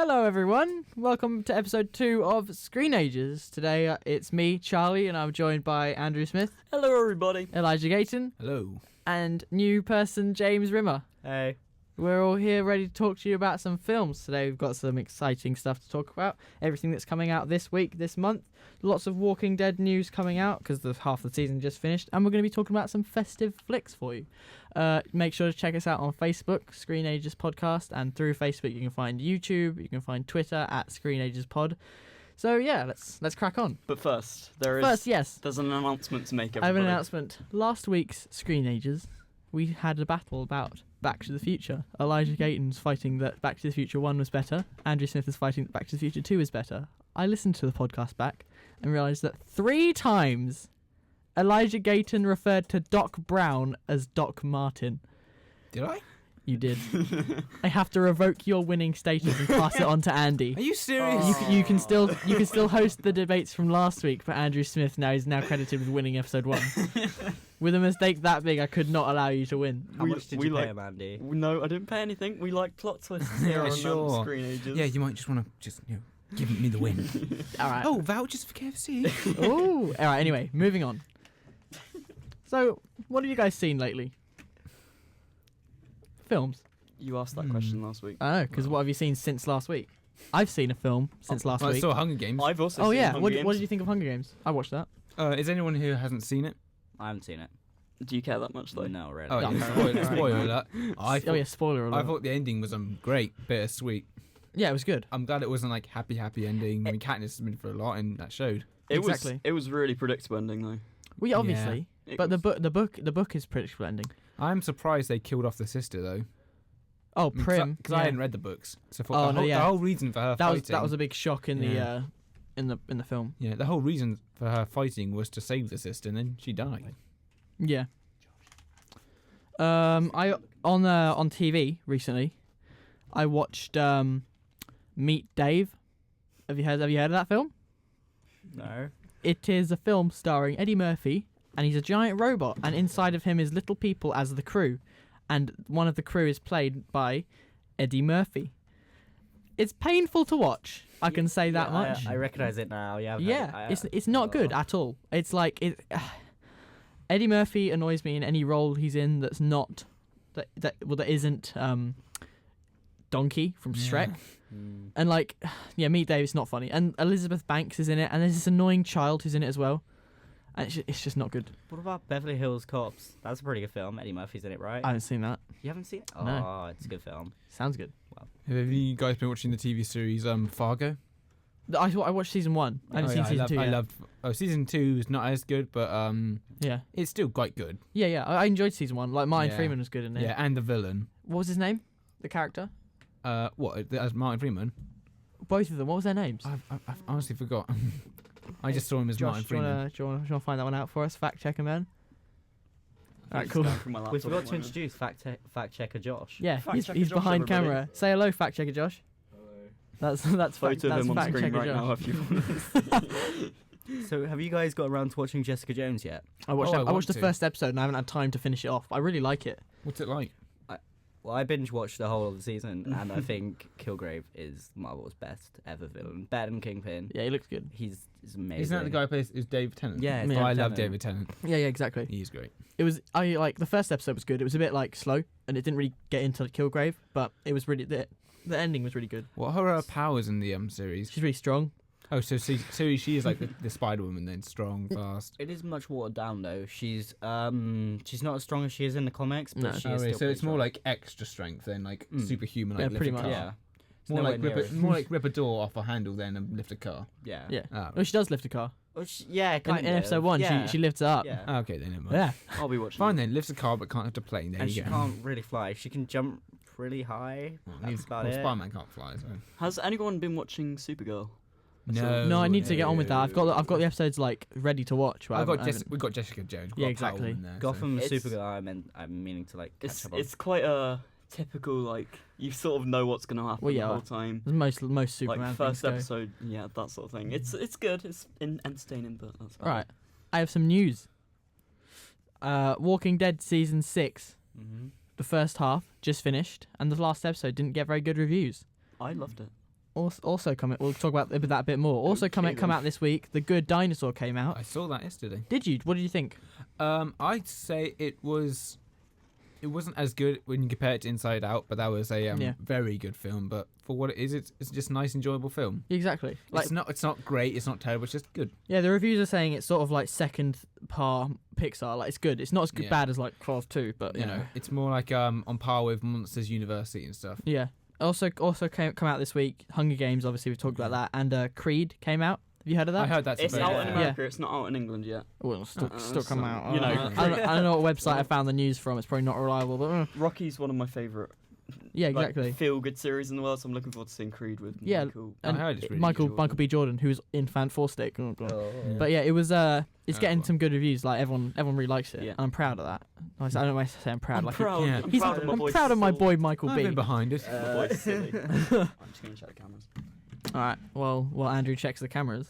Hello everyone, welcome to episode 2 of Screenagers. Today it's me, Charlie, and I'm joined by Andrew Smith. Hello everybody. Elijah Gayton. Hello. And new person James Rimmer. Hey. We're all here ready to talk to you about some films. Today we've got some exciting stuff to talk about. Everything that's coming out this week, this month. Lots of Walking Dead news coming out because half the season just finished. And we're going to be talking about some festive flicks for you. Make sure to check us out on Facebook, Screenagers Podcast. And through Facebook you can find YouTube, you can find Twitter at Screenagers Pod. So yeah, let's crack on. But first, there's an announcement to make, everybody. I have an announcement. Last week's Screenagers, we had a battle about Back to the Future. Elijah Gayton's fighting that Back to the Future 1 was better. Andrew Smith is fighting that Back to the Future 2 is better. I listened to the podcast back and realised that 3 times Elijah Gayton referred to Doc Brown as Doc Martin. Did I? You did. I have to revoke your winning status and pass it on to Andy. Are you serious? You can still host the debates from last week, but Andrew Smith is now credited with winning episode 1. With a mistake that big, I could not allow you to win. How much did you pay him, Andy? No, I didn't pay anything. We like plot twists here on Screenagers. Yeah, you might just want to give me the win. All right. Oh, vouchers for KFC. Oh, all right. Anyway, moving on. So, what have you guys seen lately? Films. You asked that question last week. I know, because what have you seen since last week? I've seen a film since last week. I saw Hunger Games. I've also seen Hunger Games. What did you think of Hunger Games? I watched that. Is anyone who hasn't seen it? I haven't seen it. Do you care that much, though? No, really. Oh, yeah, spoiler alert. Spoiler alert. I thought the ending was great, bittersweet. Yeah, it was good. I'm glad it wasn't like happy ending. I mean, Katniss has been for a lot, and that showed. It was really predictable ending, though. Well, yeah, obviously. Yeah. But the book is predictable ending. I'm surprised they killed off the sister, though. Oh, Prim. Because I hadn't read the books, so the whole reason for her fighting. That was a big shock in the film. Yeah, the whole reason for her fighting was to save the sister, and then she died. Yeah. I on TV recently, I watched Meet Dave. Have you heard of that film? No. It is a film starring Eddie Murphy, and he's a giant robot, and inside of him is little people as the crew, and one of the crew is played by Eddie Murphy. It's painful to watch. I can say that much. I recognise it now. It's not good at all. It's like Eddie Murphy annoys me in any role he's in that's not that isn't Donkey from Shrek. And Meet Dave is not funny, and Elizabeth Banks is in it, and there's this annoying child who's in it as well, and it's just not good. What about Beverly Hills Cops? That's a pretty good film. Eddie Murphy's in it, right? I haven't seen that. You haven't seen it? No. Oh, it's a good film. Sounds good. Wow. Have you guys been watching the TV series Fargo? I watched season 1. I haven't seen season 2 yet. Season 2 is not as good, but yeah, it's still quite good. Yeah. I enjoyed season 1. Like Martin Freeman was good in it. Yeah, and the villain. What was his name? The character? As Martin Freeman? Both of them. What was their names? I've honestly forgot. I just saw him as Josh, Martin Freeman. Do you want to find that one out for us? Fact checker man. Alright, cool. We forgot to introduce fact checker Josh. Yeah, he's behind camera. Say hello, fact checker Josh. Hello. That's photo of him on screen right now if you want. So, have you guys got around to watching Jessica Jones yet? I watched the first episode and I haven't had time to finish it off. I really like it. What's it like? Well, I binge watched the whole of the season, and I think Kilgrave is Marvel's best ever villain. Better than Kingpin. Yeah, he looks good. He's amazing. Isn't that the guy who plays David Tennant? Yeah, I love David Tennant. Yeah, exactly. He's great. The first episode was good. It was a bit slow, and it didn't really get into Kilgrave, but it was really the ending was really good. What are her powers in the series? She's really strong. Oh, so she is like the Spider-Woman then, strong, fast. It is much watered down though. She's not as strong as she is in the comics, but she is still so it's strong. more like extra strength than like superhuman. Like yeah, pretty much. Yeah. More like rip a door off a handle than lift a car. Yeah. Yeah. Oh. Well, she does lift a car. Well, kind in episode 1, she lifts it up. Yeah. Oh, okay, then never mind. Yeah. I'll be watching. Fine then, lifts a car but can't lift a plane. There and you she go. can't really fly. She can jump really high. That's about it. Spider-Man can't fly. So. Has anyone been watching Supergirl? No, I need to get on with that. I've got the episodes ready to watch. We've got Jessica Jones. Yeah, exactly. In there, Gotham Supergirl. I'm meaning to catch up on. It's quite a typical you sort of know what's going to happen the whole time. Most Superman first things episode, that sort of thing. It's good. It's entertaining, but that's right. I have some news. Walking Dead season 6. Mm-hmm. The first half just finished, and the last episode didn't get very good reviews. I loved it. also coming. We'll talk about that a bit more. Also come out this week. The Good Dinosaur came out. I saw that yesterday. Did you? What did you think? I'd say it wasn't as good when you compare it to Inside Out, but that was a very good film. But for what it is, it's just a nice, enjoyable film. Exactly. Like, it's not great. It's not terrible. It's just good. Yeah, the reviews are saying it's sort of like second par Pixar. Like, it's good. It's not as bad as like Cars 2, but you know, it's more like on par with Monsters University and stuff. Yeah. Also come out this week. Hunger Games, obviously we've talked about that, and Creed came out. Have you heard of that? I heard that's it's out in good. America. It's not out in England yet. Well, still come out. You know, I don't know what website I found the news from. It's probably not reliable, but Rocky's one of my favourite. yeah, exactly. Feel-good series in the world. So I'm looking forward to seeing Creed with. Yeah, cool. and I heard it's really Michael good. B. Jordan, who's in Fantastic. Oh, God. Oh. But yeah, it was. It's getting some good reviews. Like everyone really likes it. Yeah. And I'm proud of that. I don't know why I say I'm proud. I'm like proud. yeah. I'm he's, proud of my I'm boy. proud of my boy Michael I've B. been behind it. My boy's silly. I'm just going to check the cameras. All right. Well, while Andrew checks the cameras,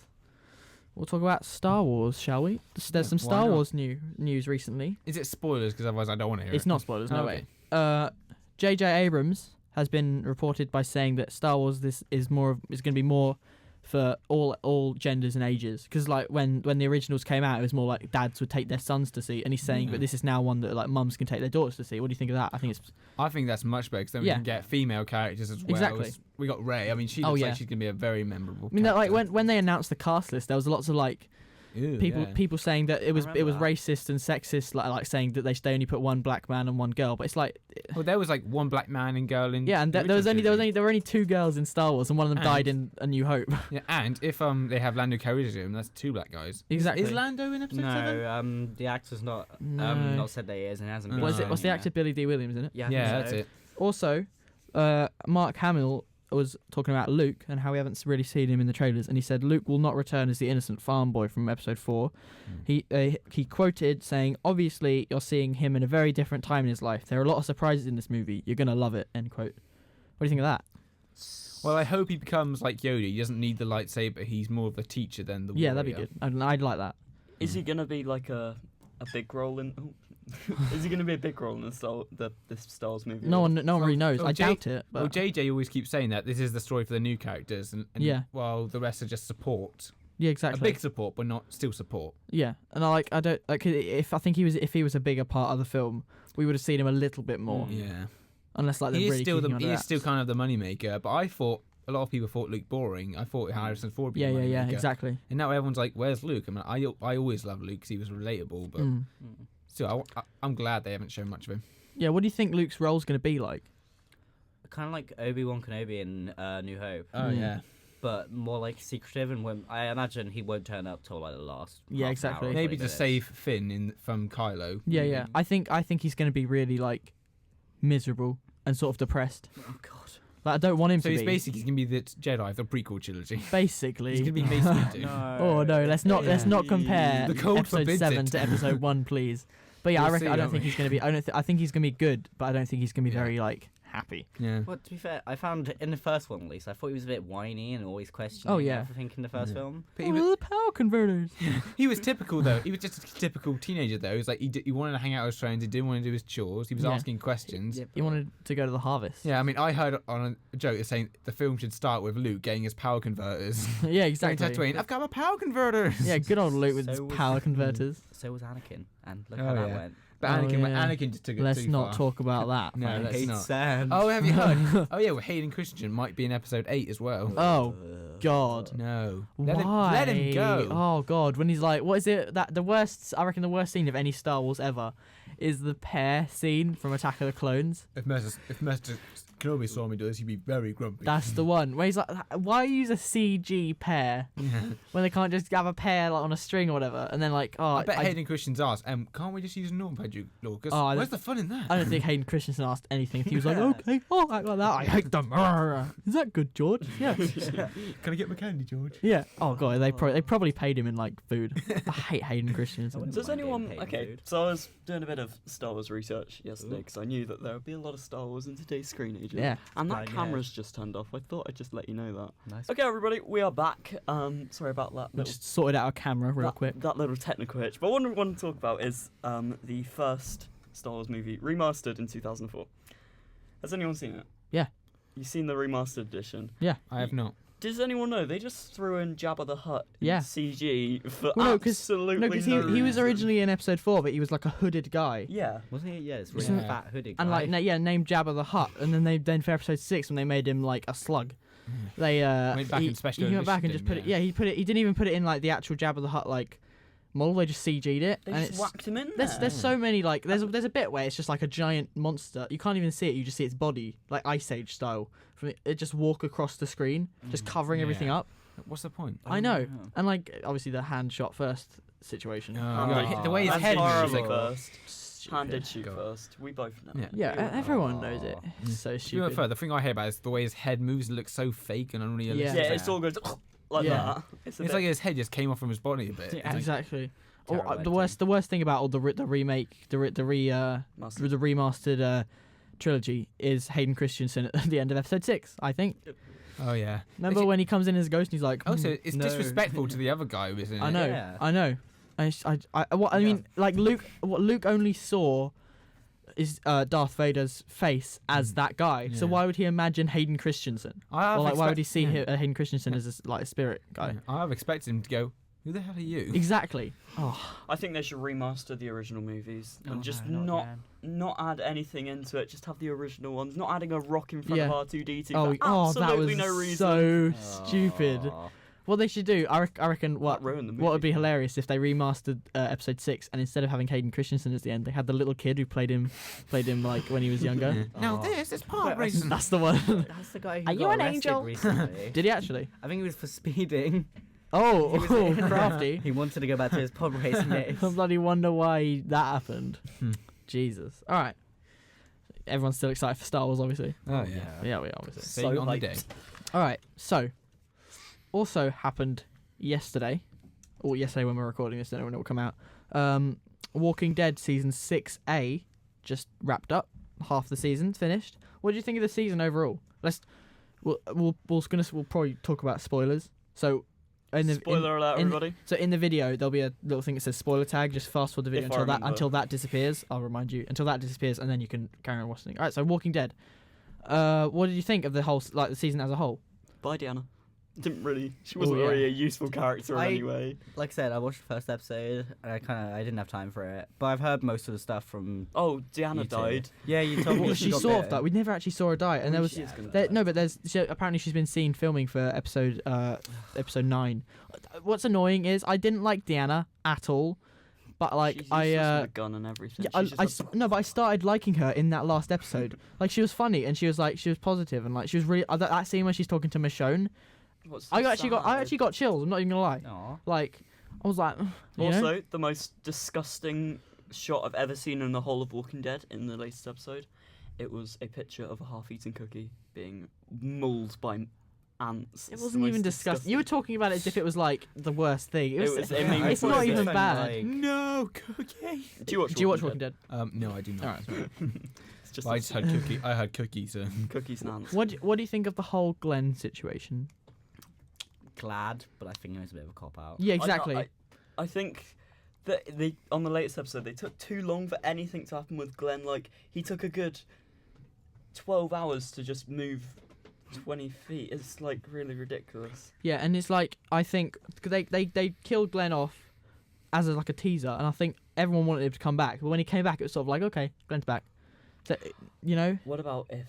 we'll talk about Star Wars, shall we? There's some Why Star not? Wars news recently. Is it spoilers? Because otherwise I don't want to hear It's it. not spoilers, no Okay. way. J.J. Abrams has been reported by saying that Star Wars is going to be more for all genders and ages. Because like when the originals came out, it was more like dads would take their sons to see, and he's saying, but this is now one that like mums can take their daughters to see. What do you think of that? I think that's much better because then we can get female characters as well. Exactly. We got Rey. I mean, she looks like she's gonna be a very memorable. I mean, that, like character. when they announced the cast list, there was lots of like Ew, people saying that it was remember that. racist and sexist, like saying that they only put one black man and one girl. But it's like, Well, there was like one black man and girl in. yeah, and the there original trilogy. were only two girls in Star Wars, and one of them And- died in A New Hope. Yeah, and if they have Lando Calrissian, that's two black guys. Exactly. Is Lando in episode 7? No, the actor's not No. not said that he is and hasn't been. What's No. the actor Billy D. Williams in it? Yeah, I Yeah, think that's so. it. Also, Mark Hamill was talking about Luke and how we haven't really seen him in the trailers, and he said Luke will not return as the innocent farm boy from episode 4. He quoted saying, "Obviously, you're seeing him in a very different time in his life. There are a lot of surprises in this movie. You're gonna love it." End quote. What do you think of that? Well, I hope he becomes like Yoda. He doesn't need the lightsaber. He's more of the teacher than the Yeah, that'd be warrior. good. I'd like that. Is he gonna be like a big role in? Is he gonna be a big role in this Star Wars movie? No one really knows. Oh, I doubt it. But Well, JJ always keeps saying that this is the story for the new characters, and Yeah. while the rest are just support, yeah, a exactly. big support, but not still support. Yeah, and I don't like if he was a bigger part of the film, we would have seen him a little bit more. Yeah, Unless like they're he is really still keeping him under he is wraps. still kind of the moneymaker. But I thought a lot of people thought Luke boring. I thought Harrison Ford would be the Yeah, moneymaker. exactly. And now everyone's like, "Where's Luke?" I mean, I always loved Luke because he was relatable, but still, I'm glad they haven't shown much of him. Yeah, what do you think Luke's role's going to be like? Kind of like Obi-Wan Kenobi in New Hope, Oh yeah, but more like secretive, and when I imagine he won't turn up till like the last. Yeah, half an exactly. hour or maybe 20 to save Finn from Kylo. Yeah. I think he's going to be really like miserable and sort of depressed. minutes. Oh God. Like I don't want him So to he's be. basically gonna be the Jedi of the prequel trilogy. Basically. He's gonna be Mace Windu. Oh no, let's not compare The code episode forbids 7 it. to episode 1, please. But yeah, We'll I reckon see, I don't won't think we? he's going to be I think he's going to be good, but I don't think he's going to be Yeah. very like happy. Yeah. Well, to be fair, I found in the first one at least, I thought he was a bit whiny and always questioning Oh, yeah. everything in the first film. But The power converters. he was typical though. He was just a typical teenager though. He was like he wanted to hang out with his friends. He didn't want to do his chores. He was Yeah. asking questions. He wanted to go to the harvest. Yeah, I mean, I heard on a joke saying the film should start with Luke getting his power converters. Yeah, Going exactly. Tatooine, I've got my power converters. Yeah, good old Luke with his So was- power converters. So was Anakin, and look Oh, how that yeah. went. But Oh, Anakin, yeah. Anakin just took it Let's too not far. talk about that. No, I let's hate not. sand. Oh, have you heard? Oh yeah, well, Hayden Christensen might be in episode 8 as well. Oh God. No, Why? Let him go. Oh God, when he's like, what is it? That the worst? I reckon the worst scene of any Star Wars ever is the pear scene from Attack of the Clones. If Master Kenobi saw me do this, he'd be very grumpy. That's the one where he's like, why use a CG pear when they can't just have a pear like on a string or whatever? And then like, oh, I bet Hayden Christensen's asked, can't we just use a normal pear, Lucas? Oh, Where's the fun in that? I don't think Hayden Christensen asked anything. He was like, okay, I'll act like that. I hate them. Is that good, George? Yeah. Can I get my candy, George? Yeah. Oh God, they probably paid him in like food. I hate Hayden Christensen. wouldn't Does mind anyone? getting paid Okay, food. so I was doing a bit of Star Wars research yesterday because I knew that there would be a lot of Star Wars in today's Screenagers. Yeah. And that Right, yeah. camera's just turned off. I thought I'd just let you know that. Nice. Okay, everybody, we are back. Sorry about that. We Little, just sorted out a camera real quick. That little technical hitch. But what I want to talk about is the first Star Wars movie remastered in 2004. Has anyone seen it? Yeah. You seen the remastered edition? I have not. Does anyone know they just threw in Jabba the Hutt Yeah. CG for Well, absolutely No, because he was reason? originally in episode 4, but he was like a hooded guy. Yeah. Wasn't he? Yeah, it's Isn't really it? fat hooded guy. And like, named Jabba the Hutt, and then for episode 6 when they made him like a slug, they Went back he, and special he went back and editioned just put him, it. Yeah, he didn't even put it in like the actual Jabba the Hutt like model. They just CG'd it, They and just it's whacked him in there. there's so many like there's a bit where it's just like a giant monster. You can't even see it. You just see its body, like Ice Age style. It just walk across the screen, just covering everything Yeah. up. What's the point? I know, and like obviously the hand shot first situation. The way his That's head moves, horrible. like, First. Stupid. Hand did shoot God. first. We both know. Yeah. Yeah, everyone knows it. It's so If you stupid. went further, the thing I hear about is the way his head moves. It looks so fake and unrealistic. Yeah, it's all goes like Yeah. that. It's It's like his head just came off from his body a bit. Yeah. It's like, Exactly. Terrible The worst thing about all the remake, the remastered trilogy is Hayden Christensen at the end of episode 6. I think. oh yeah. Remember when he comes in as a ghost and he's like, Oh, so it's No. disrespectful to the other guy who was in it. I know, Yeah. I know. I mean, like what Luke only saw is Darth Vader's face as that guy. So Yeah. why would he imagine Hayden Christensen? Or like, why would he see Hayden Christensen as a spirit guy? I have expected him to go, who the hell are you? Exactly. Oh, I think they should remaster the original movies and just no, not add anything into it. Just have the original ones. Not adding a rock in front Yeah. of R2D2 oh, for that absolutely was no reason. so stupid. What they should do, I reckon, what That ruined the movie. what would be hilarious if they remastered episode 6 and instead of having Hayden Christensen at the end, they had the little kid who played him like when he was younger. Now this is pod But- racing. That's the one. That's the guy who Are you got an arrested angel? recently. Did he actually? I think he was for speeding. Oh, He was- crafty. He wanted to go back to his pod racing days. I bloody wonder why that happened. Jesus. All right. Everyone's still excited for Star Wars, obviously. Oh yeah. Yeah, we are, obviously. Saving So on the hyped. day. All right. So, also happened yesterday, or yesterday when we're recording this, don't know when it will come out. Walking Dead season 6A just wrapped up. Half the season's finished. What do you think of the season overall? We'll probably talk about spoilers. So, Spoiler alert, everybody. So in the video there'll be a little thing that says spoiler tag. Just fast forward the video If I remember. until that disappears. I'll remind you until that disappears, and then you can carry on watching. All right. So Walking Dead. What did you think of the whole the season as a whole? Bye, Deanna. Didn't really. She wasn't yeah. really a useful character I- anyway. Like I said, I watched the first episode and I didn't have time for it. But I've heard most of the stuff from. Oh, Deanna You too. died. Yeah, you told me Well, she got sort of bitten. died. We never actually saw her die, and there was She is gonna there, die. no, but apparently she's been seen filming for episode 9. What's annoying is I didn't like Deanna at all, but like She's useless with a gun and everything. She's just a- but I started liking her in that last episode. Like she was funny and she was positive and like she was really that scene when she's talking to Michonne. What's I so actually sad? got chills. I'm not even gonna lie. Aw. Like I was like, you Also, know? the most disgusting shot I've ever seen in the whole of Walking Dead in the latest episode. It was a picture of a half-eaten cookie being mauled by ants. It It's wasn't the even most disgusting. You were talking about it as if it was like the worst thing. It was. It made me it's feel not sick. even Like- bad. No cookie. Do you watch Do you watch Walking Dead? No, I do not. All right. Sorry. It's just Well, I just had cookie. I had cookies. cookies and ants. What do you think of the whole Glenn situation? Glad, but I think it was a bit of a cop out. Yeah, exactly. I think that they on the latest episode they took too long for anything to happen with Glenn. Like he took a good 12 hours to just move 20 feet. It's like really ridiculous. Yeah, and it's like I think they killed Glenn off as like a teaser, and I think everyone wanted him to come back. But when he came back, it was sort of like, okay, Glenn's back. So, you know? What about if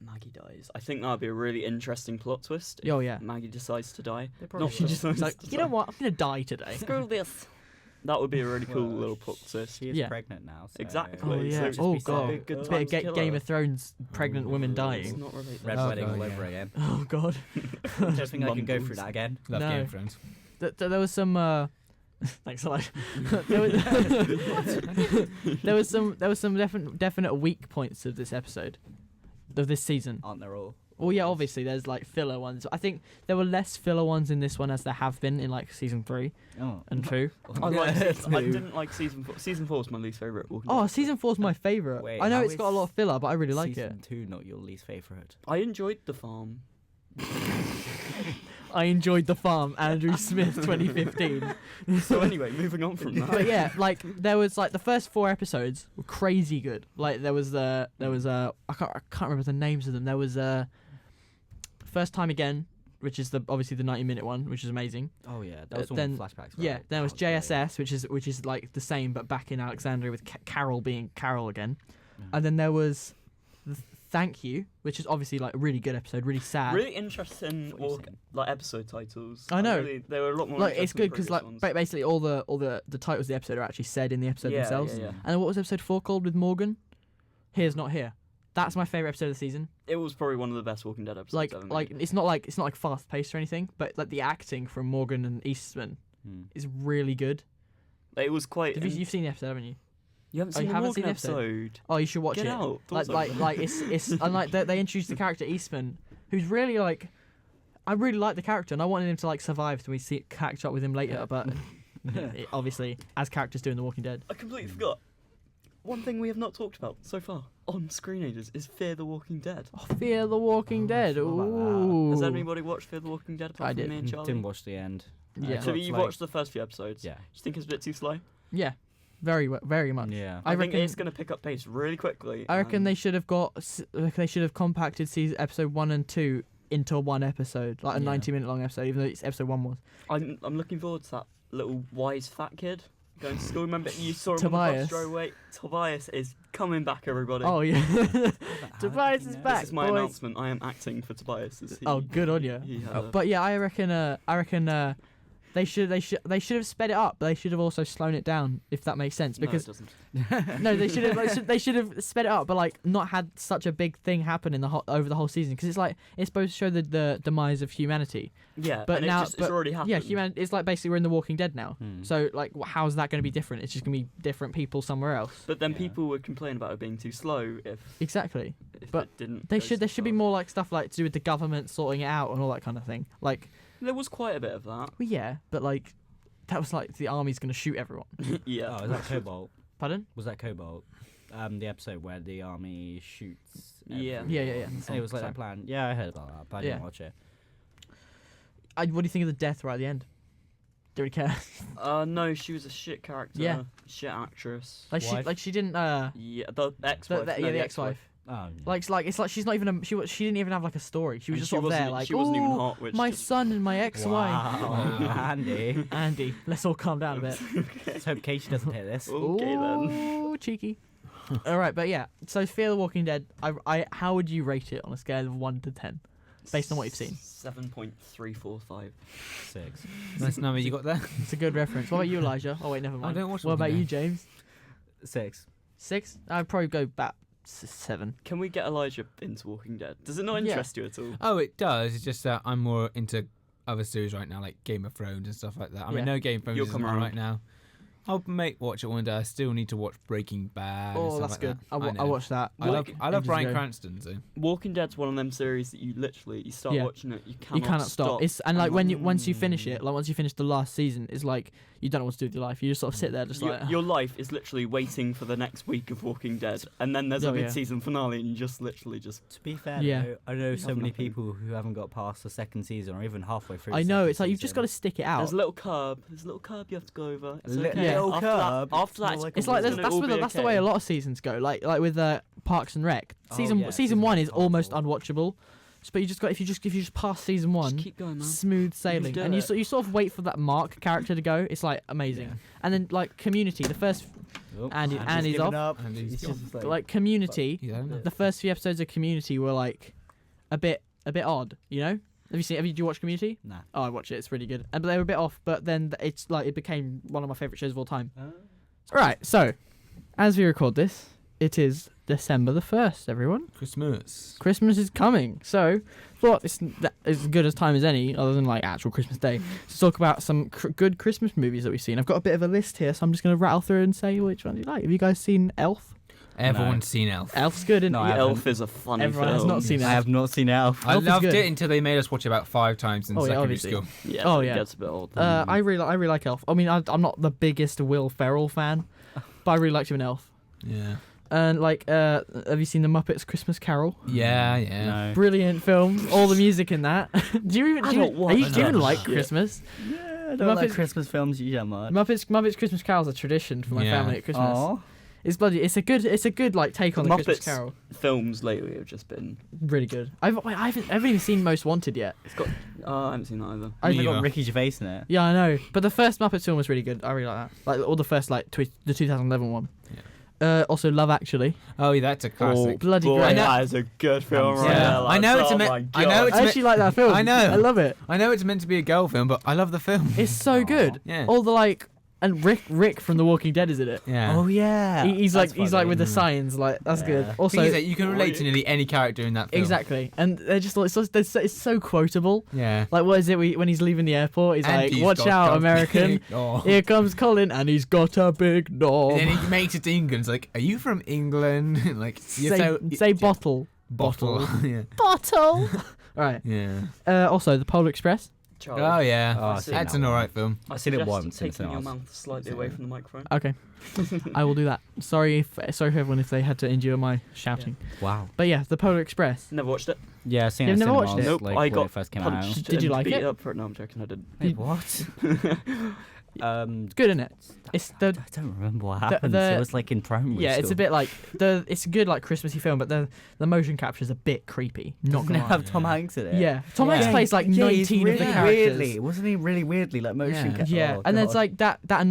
Maggie dies? I think that'd be a really interesting plot twist. If Oh yeah. Maggie decides to die. They probably Not She will. just decides was like, to you know die. what? I'm gonna die today. Screw this. That would be a really cool Well, little plot twist. She is Yeah. pregnant now. So Exactly. Oh So yeah. just Oh be god. sad. Good Bit time of to kill Game her. of Thrones, pregnant women It's dying. not related. Red Oh, wedding God, all over yeah. again. Oh god. Don't think I can go Mumbles. through that again. Love No. Game of Thrones. There was some. Thanks a lot. there was some definite weak points of this episode, of this season. Aren't there all? Well, yeah, obviously there's like filler ones. I think there were less filler ones in this one as there have been in like season 3 Oh. and 2. I Two. didn't like season 4. Season 4 is my least favourite. Oh, season 4's my favourite. Wait, I know how it's got a lot of filler, but I really like it. Season 2 not your least favourite. I enjoyed the farm. I enjoyed The Farm, Andrew Smith, 2015. So anyway, moving on from that. But yeah, like there was like the first 4 episodes were crazy good. Like there was I can't remember the names of them. There was First Time Again, which is obviously the 90-minute one, which is amazing. Oh yeah, that was all then flashbacks. Yeah, right? then it was That great. JSS, which is like the same but back in Alexandria with Carol being Carol again. Yeah. And then there was Thank You, which is obviously like a really good episode, really sad. Really interesting What are you saying? like episode titles. I know. They were a lot more. Like it's interesting than good because previous like ones. basically all the titles of the episode are actually said in the episode Yeah, themselves. yeah, yeah. And then what was episode 4 called with Morgan? Here's Not Here. That's my favorite episode of the season. It was probably one of the best Walking Dead episodes ever made. It's not like fast paced or anything, but like the acting from Morgan and Eastman is really good. It was quite. You've seen the episode, haven't you? You haven't Oh, seen you the haven't Morgan seen the episode? episode. Oh, you should watch Get it. out. Like it's and like they introduced the character Eastman, who's really like, I really like the character and I wanted him to like survive so we catch up with him later, but obviously as characters do in The Walking Dead. I completely forgot. One thing we have not talked about so far on Screenagers is Fear the Walking Dead. Oh, Fear the Walking Dead. forgot about that. Ooh. Has anybody watched Fear the Walking Dead apart I from did. me and Charlie? Didn't watch the end. Yeah. So got you like- watched the first few episodes. Yeah. Do you think it's a bit too slow? Yeah, very much. Yeah. I think reckon it's going to pick up pace really quickly. I reckon and they should have compacted season episode 1 and 2 into one episode, like a Yeah. 90-minute long episode, even though it's episode 1 was. I'm looking forward to that little wise fat kid going to school. Remember you saw him Tobias. on the bus drove away. Tobias is coming back, everybody. Oh yeah, How Tobias did is you know? back. This is my boys. announcement. I am acting for Tobias. Oh, good on you. He had a- But yeah, I reckon they should have sped it up, but they should have also slowed it down, if that makes sense. Because no, it doesn't. no, they should have sped it up, but like not had such a big thing happen in over the whole season. Because it's like it's supposed to show the demise of humanity. Yeah, But and now- it's but- already happened. Yeah, it's like basically we're in The Walking Dead now. Hmm. So like, how's that going to be different? It's just going to be different people somewhere else. But then Yeah. people would complain about it being too slow if Exactly. But it didn't. There go should so be far. more like stuff like to do with the government sorting it out and all that kind of thing. Like, There was quite a bit of that. well, yeah, but like that was like the army's going to shoot everyone. Yeah. Oh, is that Cobalt? Pardon? Was that Cobalt? The episode where the army shoots. Yeah. everyone. Yeah. And it was like Sorry. that plan. Yeah, I heard about that, but I didn't Yeah. watch it. What do you think of the death right at the end? Don't really care. No, she was a shit character. Yeah. Shit actress. Like she didn't. Yeah, the ex-wife. The no, ex-wife. Oh, yeah. Like it's like she's not even she didn't even have like a story. She was And just she sort of there wasn't- like, she wasn't even "Ooh, hot, which my just- son and my ex-wife. Wow, Andy. Andy, let's all calm down a bit. Let's hope Katie doesn't hear this. Okay then. Ooh, cheeky. All right, but yeah. So Fear the Walking Dead. How would you rate it on a scale of 1 to 10, based on what you've seen? 7.345. 6. Nice number you got there. It's a good reference. What about you, Elijah? Oh wait, never mind. don't watch What about Walking you, Dead. James? 6. 6? I'd probably go back 7. Can we get Elijah into Walking Dead? Does it not Yeah. interest you at all? Oh, it does. It's just that I'm more into other series right now, like Game of Thrones and stuff like that. I Yeah. mean, no Game of Thrones You'll is come on around. right now. I'll watch it one day. I still need to watch Breaking Bad. and Oh, stuff that's like good. That. I watched that. I love ages Bryan ago. Cranston. So Walking Dead's one of them series that you start Yeah. watching it, you You cannot stop. It's and like when you once you finish it, like once you finish the last season, it's like you don't know what to do with your life. You just sort of sit there, just like your life is literally waiting for the next week of Walking Dead, and then there's Oh, a yeah. mid-season finale, and you just literally just. To be fair, Yeah. though, I know so have many nothing. people who haven't got past the second season or even halfway through. I the know. second It's like you've just got to season. stick it out. There's a little curb. There's a little curb you have to go over. It's Li- okay. little after curb? That, after that, It's more like It's a like wall. that's the way a lot of seasons go. Like with Parks and Rec. Oh, Season yeah, season season 1 one's is almost horrible. unwatchable. But you just got if you just pass season 1, Just keep going, man. smooth sailing, do and you it. you sort of wait for that Mark character to go. It's like amazing. Yeah. And then like Community, the first Oh, Andy's giving off. up. Andy's He's gone. just like Community. yeah, I don't know. The first few episodes of Community were like a bit odd, you know? Did you watch Community? Nah. Oh, I watched it. It's really good. But they were a bit off, but then it's like it became one of my favorite shows of all time. Right. So, as we record this, it is December the 1st, everyone. Christmas. Christmas is coming. So, thought it's as good as time as any, other than like actual Christmas Day, to talk about some good Christmas movies that we've seen. I've got a bit of a list here, so I'm just going to rattle through and say which ones you like. Have you guys seen Elf? Everyone's seen Elf. Elf's good, isn't No, it? I Elf is a funny Everyone film. has not seen I Elf. have not seen Elf. I Elf is loved good. it until they made us watch it about 5 times in Oh, yeah, secondary obviously. school. Yeah, Oh, it yeah. gets a bit old. I really like Elf. I mean, I'm not the biggest Will Ferrell fan, but I really liked him in Elf. Yeah. And like, have you seen the Muppets Christmas Carol? Yeah, yeah. No. Brilliant film. All the music in that. do you even I do you, don't watch are you, do you even that like shit. Christmas? Yeah, I don't like Muppets- Christmas films. Yeah, much. Muppets Christmas Carol is a tradition for my Yeah. family at Christmas. Aw. It's a good like take on the Christmas Muppets Carol. films lately have just been. Really good. I haven't even seen Most Wanted yet. It's got. I haven't seen that either. I They got Neither. Ricky Gervais in it. Yeah, I know. But the first Muppets film was really good. I really like that. Like all the first the 2011 one. Also Love Actually. Oh, yeah, that's a classic. Bloody boy, great. that is a good film, right Yeah. there, I know lads. it's a Oh me- my I know God. it's I actually like that film. I know. I love it. I know it's meant to be a girl film, but I love the film. It's so good. Yeah. All the like, and Rick from The Walking Dead is in it. Yeah. Oh yeah. He's That's like funny. with the signs, like that's Yeah. good. Thing Also, is that you can relate to nearly any character in that film. exactly, and they're just like it's so quotable. Yeah. Like what is it when he's leaving the airport? He's And like, he's "Watch got out, a American! big knob." Here comes Colin, and he's got a big knob." And then he makes it to England. It's like, are you from England? Like, Say bottle. bottle. Yeah. Bottle. Right. Yeah. Also, The Polar Express. Charlie, Oh yeah. Oh, I've seen That's that an one. alright film. I I've seen it suggest once in taking your cinemas. mouth slightly away from the microphone. Okay. I will do that. Sorry for everyone if they had to endure my shouting. Wow. But yeah, The Polar Express. Never watched it. Yeah, I've seen You've it in never watched cinemas, it? Nope, like, I when got it first came punched. out. Did you and like beat it? up for it. No, I'm joking. I didn't. Wait, what? It's good, isn't it? It's I the don't remember what happened. the- It was like in primary yeah, school. it's a bit like it's a good like Christmassy film, but the motion capture is a bit creepy. Not Doesn't it gonna have lie, Tom yeah. Hanks in it? Yeah, Tom Hanks Yeah. plays like Yeah, he's 19 of the really characters. Weirdly, wasn't he really weirdly like motion Yeah. capture? Yeah, Oh, and it's God. like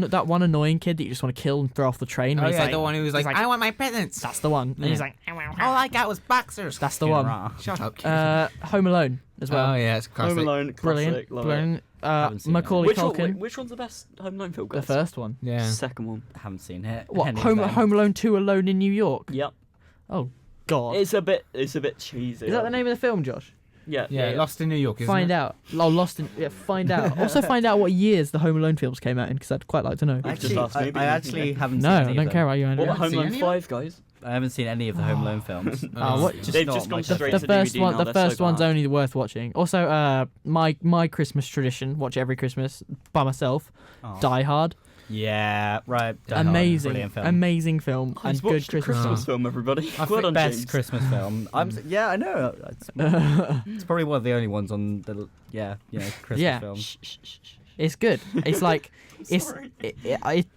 that one annoying kid that you just want to kill and throw off the train. Oh and he's yeah, like, the one who was like, like- I want my presents. that's the one. And he's like, All I got was boxers. that's the one. Shut up. Home Alone as well. Oh yeah, it's a classic. Home Alone, Brilliant, classic. Love brilliant. Haven't seen it. Macaulay It. Culkin, Which one's the best Home Alone film? the Guys? first one. Yeah. Second one. haven't seen it. What Any of Home them. Home Alone 2 Alone in New York? Yep. Oh God, It's a bit cheesy. is that the name of the film, Josh? Yeah. Yeah, Lost in New York, isn't Find it? out. Oh, Lost in. Yeah, find out. Also, find out what years the Home Alone films came out in, because I'd quite like to know. Just Actually, ask me, but I you actually can- haven't No, seen I any of don't them. care about you, What Andrew. about haven't Home seen Alone any of 5, guys? I haven't seen any of the Home Alone films. What? They've not just gone my straight The to first DVD one, now, the they're first so one's bad. only worth watching. Also, my Christmas tradition: watch every Christmas by myself. Oh. Die Hard, Yeah, right. Die Hard, amazing, brilliant film. amazing film He's and good watched a Christmas. Christmas film, everybody. I Well think done, best James. Christmas film. Yeah, I know. It's probably one of the only ones on the Christmas Yeah. film. It's good. It's like it's Sorry.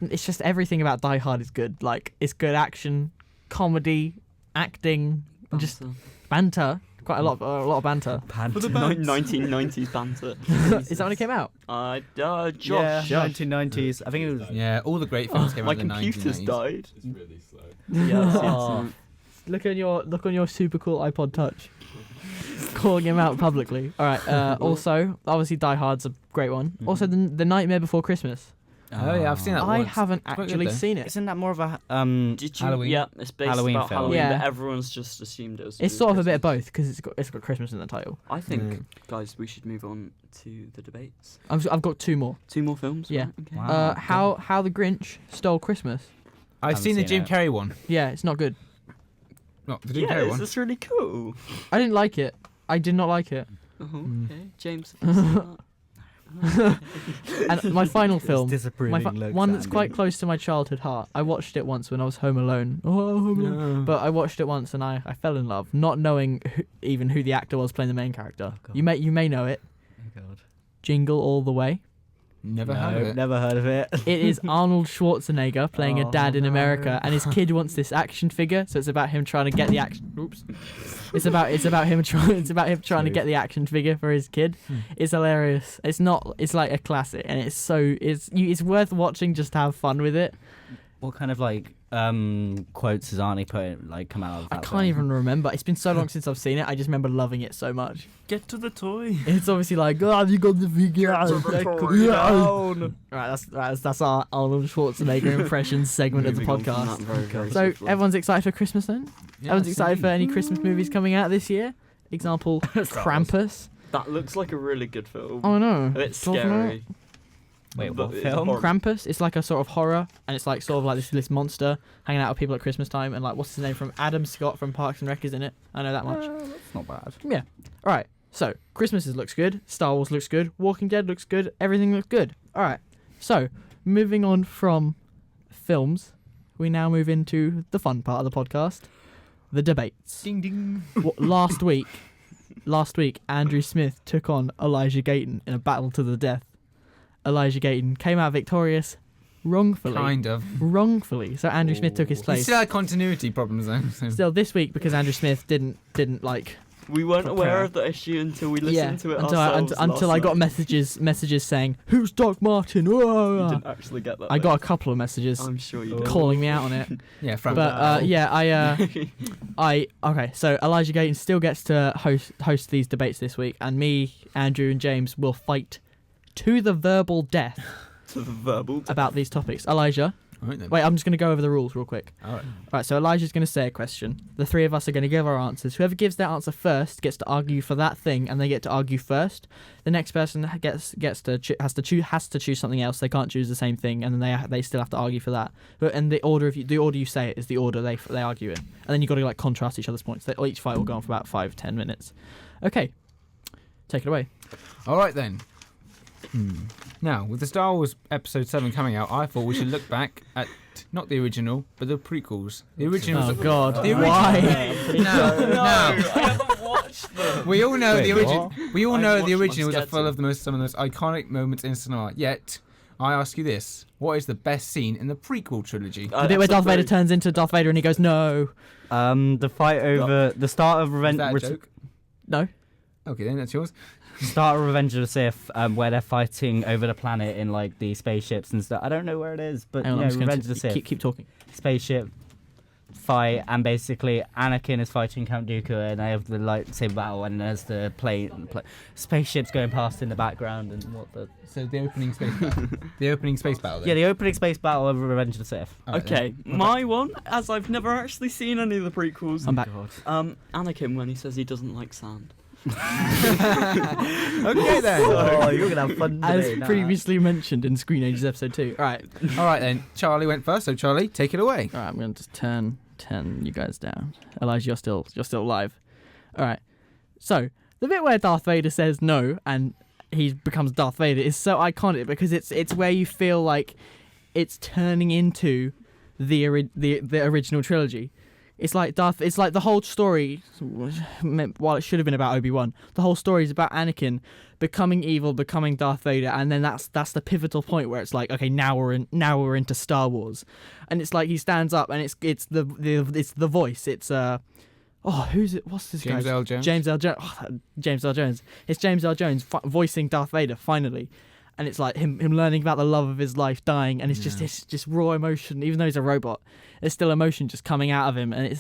it's just everything about Die Hard is good. Like it's good action, comedy, acting, and just banter. Quite a lot of banter. For the 1990s banter. Is that when it came out? Josh. Yeah, Josh. 1990s. I think it was. Yeah, all the great films came My out in the 1990s. computer's died. It's really slow. Yeah, Oh. Look on your super cool iPod Touch. Calling him out publicly. All right. Also, obviously, Die Hard's a great one. Also, the Nightmare Before Christmas. Oh yeah, I've seen that I once. haven't It's quite good, actually though. seen it. Isn't that more of a Did you? Halloween. Yeah, it's based Halloween about film. Halloween, Yeah. but everyone's just assumed it was. to It's do sort of with a bit of Christmas. both because it's got Christmas in the title. I think, Mm. guys, we should move on to the debates. I've got two more. 2 more films. Yeah. Right? Okay. Wow. How the Grinch Stole Christmas. I've Haven't seen the seen Jim it. Carrey one. Yeah, it's not good. No, the Jim Yeah, Carrey one. it's really cool. I didn't like it. I did not like it. Mm. Okay, James. have you seen that? And my final film, Disapproving one that's quite close to my childhood heart. I watched it once when I was home alone. Oh, home alone. But I watched it once and I fell in love, not knowing even who the actor was playing the main character. Oh, God. You may know it. Oh, God. Jingle All the Way. Never heard of it. Never heard of it. It is Arnold Schwarzenegger playing a Oh, dad in no. America, and his kid wants this action figure. So it's about him trying to get the action. Oops. It's about him trying to get the action figure for his kid. It's hilarious. It's like a classic, and it's worth watching just to have fun with it. What kind of quotes has Arnie come out of that I can't film? even remember. It's been so long since I've seen it. I just remember loving it so much. Get to the toy. It's obviously like, oh, have you got the figure? Down. Right, that's our Arnold Schwarzenegger impressions segment of the Moving on from podcast. that very, very So swiftly. everyone's excited for Christmas then? Yeah, Everyone's excited for any Christmas movies coming out this year? Example, Krampus. That looks like a really good film. Oh no. A bit scary. Wait, But what it's film? horror. Krampus. It's like a sort of horror, and it's like sort of like this monster hanging out with people at Christmas time, and like what's his name from Adam Scott from Parks and Rec is in it. I know that much. That's not bad. Yeah. All right. So Christmas looks good. Star Wars looks good. Walking Dead looks good. Everything looks good. All right. So moving on from films, we now move into the fun part of the podcast, the debates. Ding ding. Last week, Andrew Smith took on Elijah Gayton in a battle to the death. Elijah Gayton came out victorious, Wrongfully. Kind of. Wrongfully. So Andrew Smith took his He place. still had continuity problems though. So. Still this week because Andrew Smith didn't like. We weren't Prepare. aware of the issue until we listened to it until ourselves. I got messages saying who's Doc Martin. You didn't actually get that. I got a couple of messages I'm sure you did. calling me out on it. Yeah, from But okay. So Elijah Gayton still gets to host these debates this week, and me, Andrew, and James will fight to the verbal death To the verbal. about these topics. Elijah, All right, then. wait, I'm just going to go over the rules real quick. All right. Right, so Elijah's going to say a question. The three of us are going to give our answers. Whoever gives their answer first gets to argue for that thing, and they get to argue first. The next person has to choose something else. They can't choose the same thing, and then they still have to argue for that. But and the order you say it is the order they argue in, and then you got to like contrast each other's points. Each fight will go on for about 5-10 minutes. Okay, take it away. All right then. Now, with the Star Wars Episode 7 coming out, I thought we should look back at not the original, but the prequels. The original. Oh God, The original. why? No. I haven't watched them. We all know the original. We all I know watched the them, I'm original was scared full to. of some of the most iconic moments in cinema. Yet, I ask you this: what is the best scene in the prequel trilogy? The bit where Darth Vader turns into Darth Vader and he goes no. The fight over the start of Is Revenge. that a joke? No. Okay, then that's yours. Start of Revenge of the Sith, where they're fighting over the planet in like the spaceships and stuff. I don't know where it is, but Hang on, yeah, I'm just Revenge going of the to Sith keep talking. spaceship fight, and basically Anakin is fighting Count Dooku, and they have the lightsaber battle, and there's the spaceships going past in the background, and what the So the opening space battle. The opening space battle. Then. yeah, the opening space battle of Revenge of the Sith. All right, Okay, then. my one, as I've never actually seen any of the prequels. I'm back. Anakin when he says he doesn't like sand. Okay then. Oh, you're gonna have fun As today, nah. previously mentioned in Screenagers episode 2. All right. All right then. Charlie went first, so Charlie, take it away. All right, I'm going to just turn you guys down. Elijah, you're still live. All right. So, the bit where Darth Vader says no and he becomes Darth Vader is so iconic because it's where you feel like it's turning into the original trilogy. It's like the whole story, while it should have been about Obi-Wan, the whole story is about Anakin becoming evil, becoming Darth Vader, and then that's the pivotal point where it's like, okay, now we're into Star Wars, and it's like he stands up and it's the voice. It's who's it? What's this James guy? L. Jones. James L. Jones. James L. Jones. It's James L. Jones voicing Darth Vader finally. And it's like him learning about the love of his life dying, and it's just raw emotion. Even though he's a robot, there's still emotion just coming out of him, and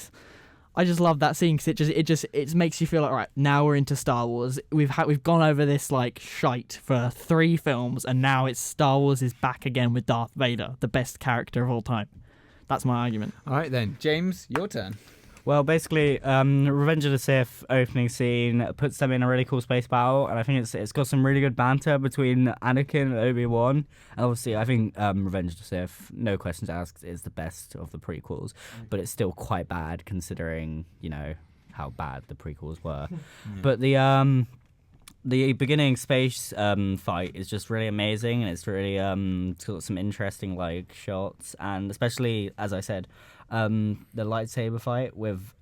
I just love that scene because it makes you feel like, all right, now we're into Star Wars. We've gone over this like shite for 3 films, and now it's Star Wars is back again with Darth Vader, the best character of all time. That's my argument. All right then, James, your turn. Well, basically, Revenge of the Sith opening scene puts them in a really cool space battle, and I think it's got some really good banter between Anakin and Obi-Wan. And obviously, I think Revenge of the Sith, no questions asked, is the best of the prequels, but it's still quite bad considering, how bad the prequels were. But the beginning space fight is just really amazing, and it's really it's got some interesting like shots, and especially, as I said, the lightsaber fight with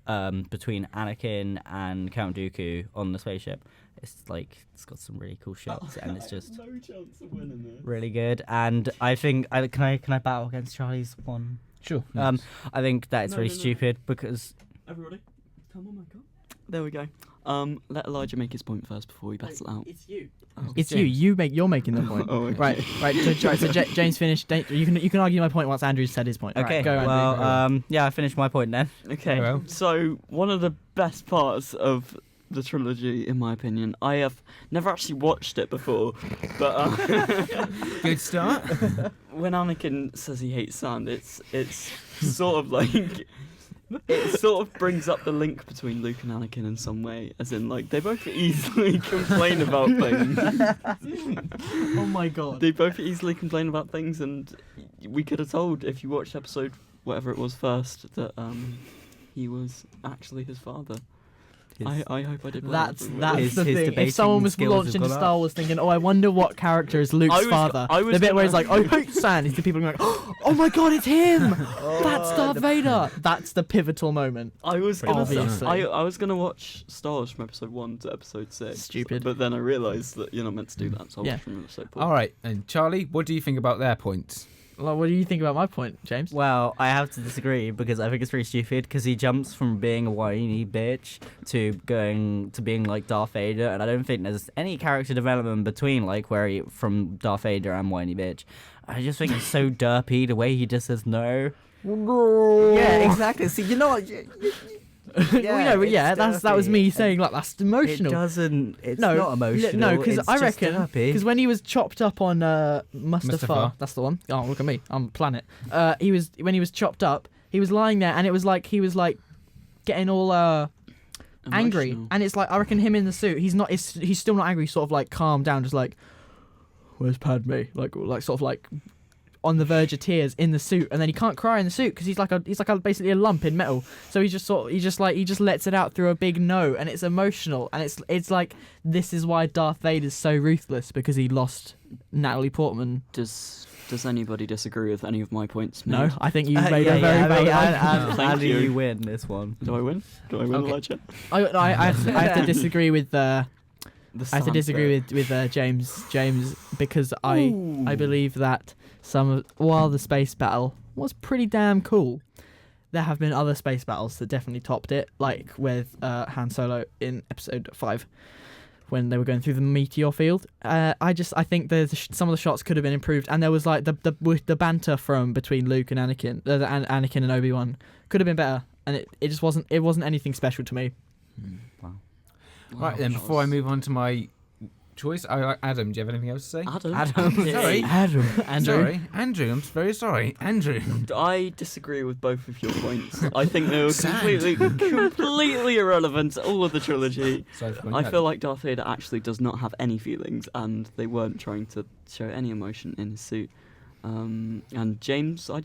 between Anakin and Count Dooku on the spaceship. It's got some really cool shots, and it's just no chance of winning this. really good. And I think can I battle against Charlie's one? Sure. I think that it's No, really no, no. stupid because Everybody, come on, my God. There we go. Let Elijah make his point first before we battle out. It's you. Oh. It's James. you. You're making the point. Oh, okay. Right. So James finished. You can argue my point once Andrew's said his point. okay. Right, go Andrew. Well, I finished my point then. Okay, Well. so one of the best parts of the trilogy, in my opinion, I have never actually watched it before, but Good start. when Anakin says he hates sand, it's sort of like it sort of brings up the link between Luke and Anakin in some way, as in like they both easily complain about things. Oh my God. They both easily complain about things, and we could have told if you watched episode whatever it was first that he was actually his father. I hope I did. That's His the thing. If debating someone was skills launched have into gone Star up. Wars thinking, "Oh, I wonder what character is Luke's father," I was the bit where it's gonna- like, "I hate sand," is the people going like, "Oh my God, it's him! That's Darth Vader!" That's the pivotal moment. I was gonna Obviously. I was gonna watch Star Wars from episode 1 to episode 6. Stupid. But then I realised that you're not meant to do that, so I Yeah. watched from episode 4. All right, and Charlie, what do you think about their points? Like, what do you think about my point, James? Well, I have to disagree because I think it's pretty stupid because he jumps from being a whiny bitch to being like Darth Vader, and I don't think there's any character development between like where he from Darth Vader and whiny bitch. I just think it's so derpy the way he just says no. Yeah, exactly. See, you know what? That was me saying like that's emotional. It's not emotional. No, because I reckon derpy. because when he was chopped up on Mustafar, that's the one. Oh, look at me, I'm planet. When he was chopped up, he was lying there, and it was like he was like getting all angry, Emotional. and it's like I reckon him in the suit, he's still not angry, sort of like calmed down, just like where's Padme, like sort of like on the verge of tears in the suit, and then he can't cry in the suit because he's like basically a lump in metal. So he just lets it out through a big no, and it's emotional, and it's like this is why Darth Vader's so ruthless, because he lost Natalie Portman. Does anybody disagree with any of my points? No, made? I think you made a very valid argument. How do you. you win this one? Do I win? Okay. Elijah? I have to disagree with The I have to disagree with James because I believe that while the space battle was pretty damn cool, there have been other space battles that definitely topped it, like with Han Solo in Episode 5 when they were going through the meteor field. I think some of the shots could have been improved, and there was like the banter between Luke and Anakin, Anakin and Obi-Wan could have been better, and it just wasn't anything special to me. Wow. Right then, before I move on to my choice, Adam, do you have anything else to say? Adam. Sorry. Andrew. Sorry, Andrew. I'm very sorry, Andrew. I disagree with both of your points. I think they were Sand. completely irrelevant, all of the trilogy. Sorry for I feel like Darth Vader actually does not have any feelings, and they weren't trying to show any emotion in his suit. And James, I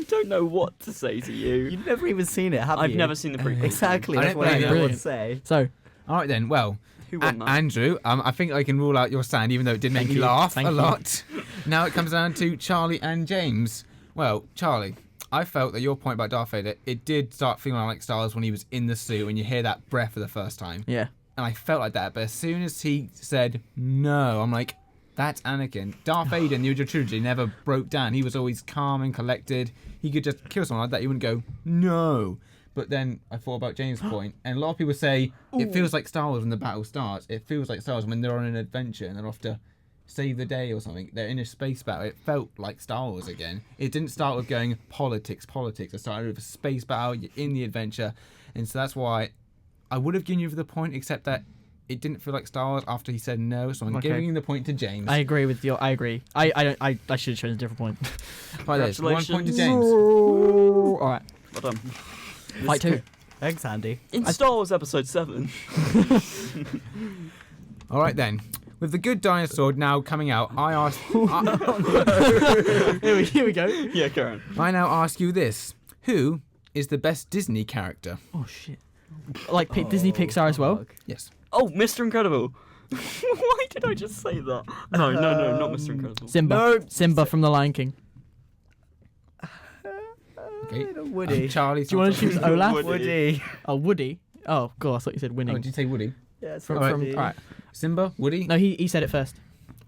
don't know what to say to you. You've never even seen it, have you? I've never seen the prequel. Exactly. I That's don't what I blame you. would say. So All right then. Well, Who won that? Andrew, I think I can rule out your sand, even though it did make Thank me you. laugh Thank a you. lot. Now it comes down to Charlie and James. Well, Charlie, I felt that your point about Darth Vader, it did start feeling like Star Wars when he was in the suit, when you hear that breath for the first time. yeah. And I felt like that, but as soon as he said no, I'm like, that's Anakin. Darth Vader in the original trilogy never broke down. He was always calm and collected. He could just kill someone like that. He wouldn't go, no. But then I thought about James' point, and a lot of people say it feels like Star Wars when the battle starts. It feels like Star Wars when they're on an adventure and they're off to save the day or something. They're in a space battle. It felt like Star Wars again. It didn't start with going politics. It started with a space battle. You're in the adventure. And so that's why I would have given you the point, except that it didn't feel like Star Wars after he said no. So I'm Okay. giving the point to James. I agree with you. I agree. I should have chosen a different point. Right, there's 1 point to Congratulations. James. All right. Well done. Fight 2. Thanks, Andy. In Star Wars Episode 7. All right then. With The Good Dinosaur now coming out, I asked. Here we go. Yeah, Karen. I now ask you this: who is the best Disney character? Oh shit. Like Disney Pixar as well. Yes. Oh, Mr. Incredible. Why did I just say that? No, not Mr. Incredible. Simba. No. Simba from The Lion King. Okay. Woody. Charlie. Do you want to choose Olaf? Woody. Woody. Oh, Woody. Oh god, I thought you said Oh, winning. did you say Woody? Yeah, it's From, Woody. all right. Simba? Woody? No, he said it first.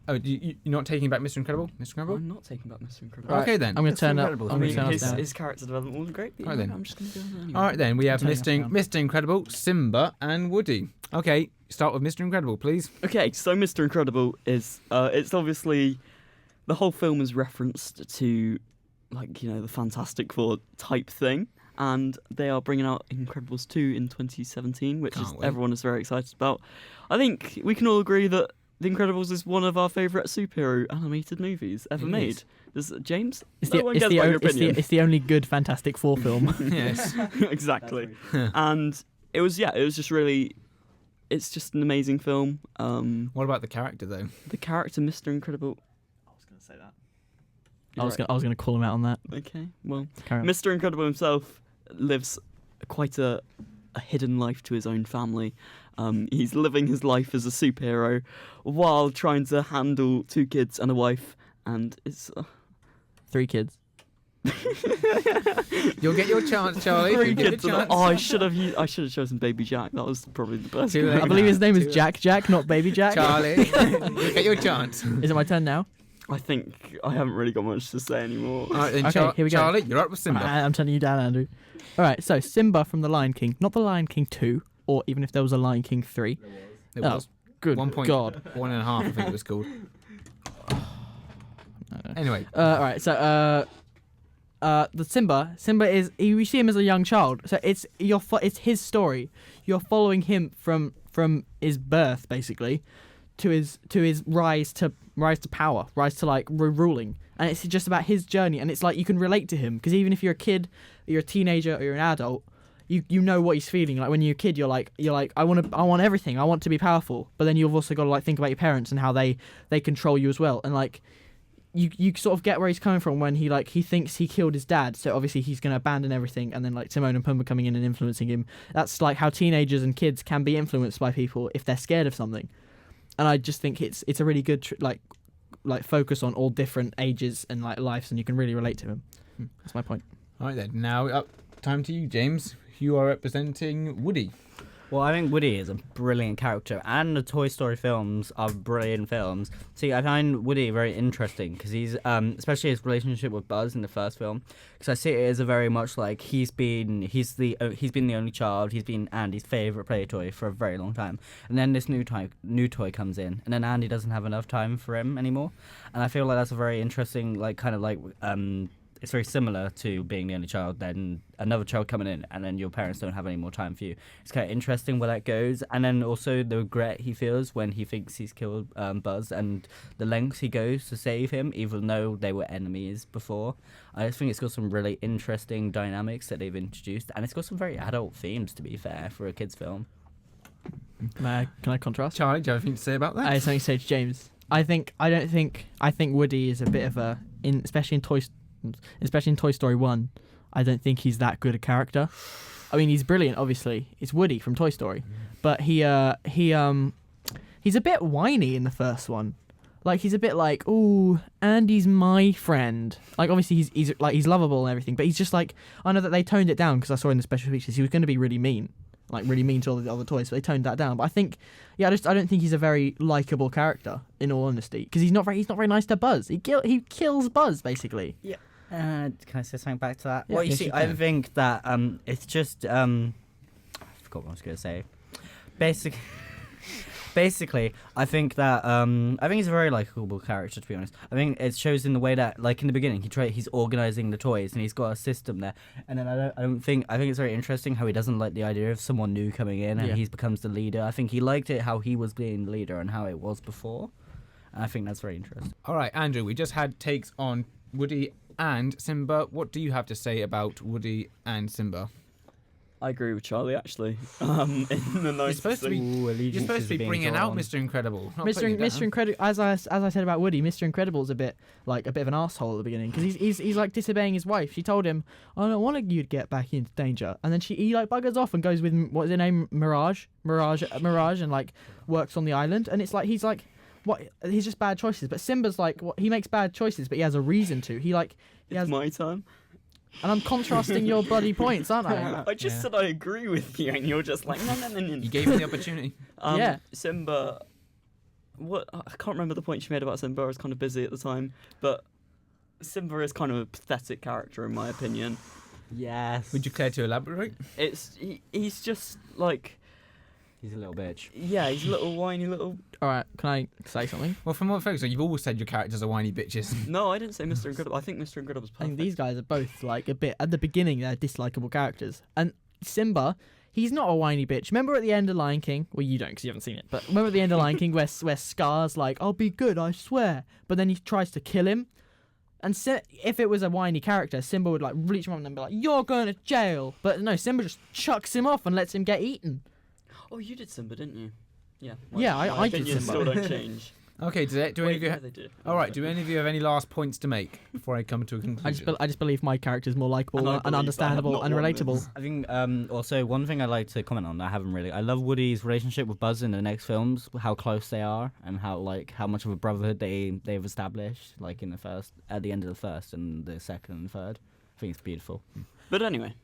Oh, you're not taking back Mr. Incredible? Mr. Incredible? I'm not taking back Mr. Incredible. Right. Okay then. I'm gonna turn up. Incredible. I'm I gonna mean, turn us his, down. his character development was great, but Right then. I'm just going to go with that anyway. All right then. We have Turning us down. Mr. Incredible, Simba, and Woody. Okay. Start with Mr. Incredible, please. Okay, so Mr. Incredible is, it's obviously, the whole film is referenced to, like, you know, the Fantastic Four type thing, and they are bringing out Incredibles 2 in 2017, which Can't wait. everyone is very excited about. I think we can all agree that The Incredibles is one of our favourite superhero animated movies ever It made. James? It's No the, one it's, cares the about o- your it's, the, opinion. it's the only good Fantastic Four film. Yes. Exactly. And it was just really, it's just an amazing film. What about the character though? The character Mr. Incredible. I was gonna say that. You're I was gonna call him out on that. right. Okay, well, Carry on. Mr. Incredible himself lives quite a hidden life to his own family. He's living his life as a superhero while trying to handle 2 kids and a wife, and it's 3 kids. You'll get your chance, Charlie. 3 You'll get kids. your And chance. I should have chosen Baby Jack. That was probably the best. Too late. I believe his name is Too Jack, not Baby Jack. Charlie, you'll get your chance. Is it my turn now? I think I haven't really got much to say anymore. All right, then Okay, here we go. Charlie, you're up with Simba. I'm turning you down, Andrew. All right, so Simba from The Lion King, not The Lion King 2, or even if there was a Lion King 3. It Oh, was good 1.1 God. and a half, I think it was called. Anyway, All right, so the Simba is we see him as a young child, so it's his story. You're following him from his birth basically to his rise to power, rise to like ruling, and it's just about his journey. And it's like you can relate to him because even if you're a kid, or you're a teenager, or you're an adult, you know what he's feeling. Like when you're a kid, you're like I want everything, I want to be powerful, but then you've also got to like think about your parents and how they control you as well, and like. You sort of get where he's coming from when he thinks he killed his dad, so obviously he's going to abandon everything, and then like Timon and Pumbaa coming in and influencing him. That's like how teenagers and kids can be influenced by people if they're scared of something. And I just think it's a really good like focus on all different ages and like lives, and you can really relate to him. That's my point. all right then. Now, up time to you, James. You are representing Woody. Well, I think Woody is a brilliant character, and the Toy Story films are brilliant films. See, I find Woody very interesting because he's, especially his relationship with Buzz in the first film, because I see it as a very much like he's been the only child, he's been Andy's favorite play toy for a very long time, and then this new toy comes in, and then Andy doesn't have enough time for him anymore, and I feel like that's a very interesting it's very similar to being the only child, then another child coming in, and then your parents don't have any more time for you. It's kind of interesting where that goes, and then also the regret he feels when he thinks he's killed Buzz, and the lengths he goes to save him, even though they were enemies before. I just think it's got some really interesting dynamics that they've introduced, and it's got some very adult themes, to be fair, for a kid's film. Can I contrast? Charlie, do you have anything to say about that? I have something to say to James. I think Woody is a bit of especially in Toy Story 1, I don't think he's that good a character. I mean, he's brilliant, obviously. It's Woody from Toy Story. But he's a bit whiny in the first one. Like, he's a bit like, ooh, Andy's my friend. Like, obviously, he's lovable and everything, but he's just like, I know that they toned it down because I saw in the special features he was going to be really mean. Like, really mean to all the other toys, so they toned that down. But I think, I don't think he's a very likable character, in all honesty, because he's not very nice to Buzz. He kills Buzz, basically. Yeah. Can I say something back to that? Yeah, well, you yes, see, you I can. think that it's just I forgot what I was going to say. Basically, I think that he's a very likable character, to be honest. I think it shows in the way that, like in the beginning, he's organizing the toys and he's got a system there. And then I think it's very interesting how he doesn't like the idea of someone new coming in and he becomes the leader. I think he liked it how he was being the leader and how it was before. And I think that's very interesting. All right, Andrew, we just had takes on Woody and Simba. What do you have to say about Woody and Simba? I agree with Charlie, actually. In the nicest supposed to be- thing. You're supposed to be bringing out Mr. Incredible. not putting it Mr. down. Incredible, as I said about Woody, Mr. Incredible's a bit of an asshole at the beginning because he's like disobeying his wife. She told him, "I don't want you to get back into danger," and then he like buggers off and goes with what's her name, Mirage, and like works on the island. And it's like he's like, what? He's just bad choices. But Simba's like, what? He makes bad choices, but he has a reason to. It's my turn. And I'm contrasting your bloody points, aren't I? I just said I agree with you, and you're just like, no. You gave him the opportunity. Yeah. Simba. What? I can't remember the point you made about Simba. I was kind of busy at the time, but Simba is kind of a pathetic character in my opinion. Yes. Would you care to elaborate? He's just like, He's a little bitch. yeah, he's a little whiny little. All right, can I say something? Well, from what folks, you've always said your characters are whiny bitches. No, I didn't say Mr. Incredible. I think Mr. Incredible's I perfect. think these guys are both like a bit at the beginning. They're dislikable characters, and Simba, he's not a whiny bitch. Remember at the end of Lion King? Well, you don't because you haven't seen it. But remember at the end of Lion King where Scar's like, "I'll be good, I swear," but then he tries to kill him. And if it was a whiny character, Simba would like reach him up and be like, "You're going to jail." But no, Simba just chucks him off and lets him get eaten. Oh, you did Simba, didn't you? Yeah. Yeah, I did opinions Simba. still don't change. Okay, do any of you? Yeah, they did. All right, do any of you have any last points to make before I come to a conclusion? I just believe my character's more And I likable believe and I have understandable not and won relatable. this. I think also one thing I'd like to comment on that I haven't really. I love Woody's relationship with Buzz in the next films, how close they are, and how much of a brotherhood they've established, like in the first, at the end of the first and the second and third. I think it's beautiful. But anyway,